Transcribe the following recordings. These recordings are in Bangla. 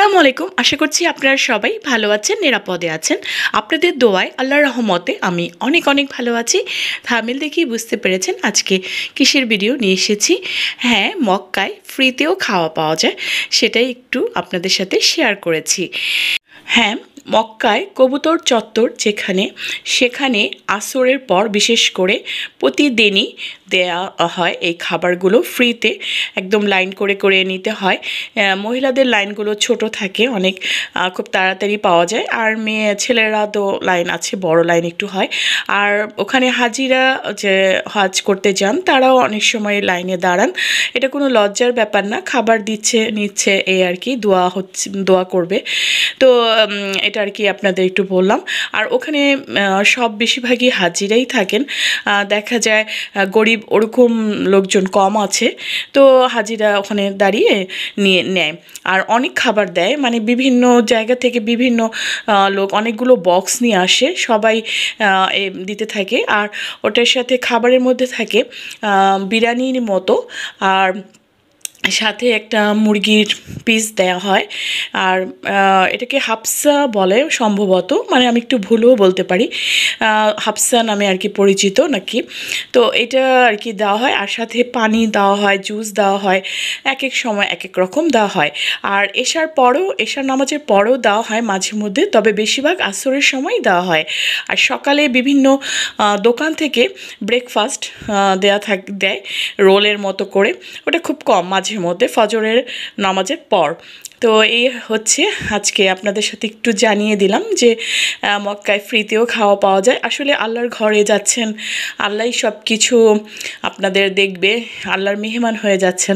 আসসালামু আলাইকুম। আশা করছি আপনারা সবাই ভালো আছেন, নিরাপদে আছেন। আপনাদের দোয়ায় আল্লাহর রহমতে আমি অনেক অনেক ভালো আছি। থাম্বনেল দেখেই বুঝতে পেরেছেন আজকে কিসের ভিডিও নিয়ে এসেছি। হ্যাঁ, মক্কায় ফ্রিতেও খাওয়া পাওয়া যায়, সেটাই একটু আপনাদের সাথে শেয়ার করেছি। হ্যাঁ, মক্কায় কবুতর চত্বর সেখানে আসরের পর বিশেষ করে প্রতিদিনই দেয়া হয় এই খাবারগুলো ফ্রিতে। একদম লাইন করে করে নিতে হয়। মহিলাদের লাইনগুলো ছোট থাকে অনেক, খুব তাড়াতাড়ি পাওয়া যায়। আর ছেলেরা তো লাইন আছে, বড় লাইন একটু হয়। আর ওখানে হাজিরা যে হজ করতে যান তারাও অনেক সময় লাইনে দাঁড়ান। এটা কোনো লজ্জার ব্যাপার না, খাবার নিচ্ছে এই আর কি, দোয়া করবে। তো এটা আর কি আপনাদের একটু বললাম। আর ওখানে সব বেশিরভাগই হাজিরাই থাকেন। দেখা যায় গরিব ওরকম লোকজন কম আছে, তো হাজিরা ওখানে দাঁড়িয়ে নিয়ে নেয়। আর অনেক খাবার দেয়, মানে বিভিন্ন জায়গা থেকে বিভিন্ন লোক অনেকগুলো বক্স নিয়ে আসে, সবাই দিতে থাকে। আর ওটার সাথে খাবারের মধ্যে থাকে বিরিয়ানির মতো, আর সাথে একটা মুরগির পিস দেয়া হয়। আর এটাকে হাফসা বলে সম্ভবত, মানে আমি একটু ভুলও বলতে পারি, হাফসা নামে আর কি পরিচিত নাকি। তো এটা আর কি দেওয়া হয়, আর সাথে পানি দেওয়া হয়, জুস দেওয়া হয়, এক এক সময় এক এক রকম দেওয়া হয়। আর এশার নামাজের পরেও দেওয়া হয় মাঝে মধ্যে, তবে বেশিরভাগ আসরের সময় দেওয়া হয়। আর সকালে বিভিন্ন দোকান থেকে ব্রেকফাস্ট দেয় রোলের মতো করে, ওটা খুব কম মাঝে মধ্যে ফজরের নামাজের পর। তো এই হচ্ছে আজকে আপনাদের সাথে একটু জানিয়ে দিলাম যে মক্কায় ফ্রিতেও খাওয়া পাওয়া যায়। আসলে আল্লাহর ঘরে যাচ্ছেন, আল্লাহই সব কিছু আপনাদের দেখবে, আল্লাহর মেহমান হয়ে যাচ্ছেন,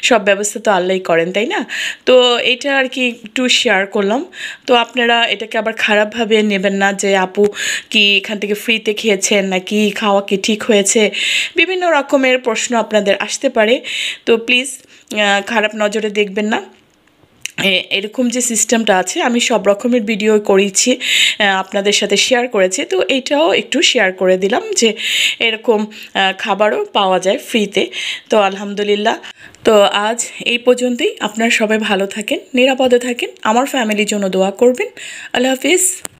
সব ব্যবস্থা তো আল্লাহই করেন, তাই না? তো এটা আর কি একটু শেয়ার করলাম। তো আপনারা এটাকে আবার খারাপভাবে নেবেন না যে আপু কি এখান থেকে ফ্রিতে খেয়েছেন নাকি খাওয়া কি ঠিক হয়েছে, বিভিন্ন রকমের প্রশ্ন আপনাদের আসতে পারে। তো প্লিজ খারাপ নজরে দেখবেন না। এরকম যে সিস্টেমটা আছে, আমি সব রকমের ভিডিও করেছি, আপনাদের সাথে শেয়ার করেছি, তো এইটাও একটু শেয়ার করে দিলাম যে এরকম খাবারও পাওয়া যায় ফ্রিতে। তো আলহামদুলিল্লাহ। তো আজ এই পর্যন্তই। আপনারা সবাই ভালো থাকেন, নিরাপদে থাকেন, আমার ফ্যামিলির জন্য দোয়া করবেন। আল্লাহ হাফিজ।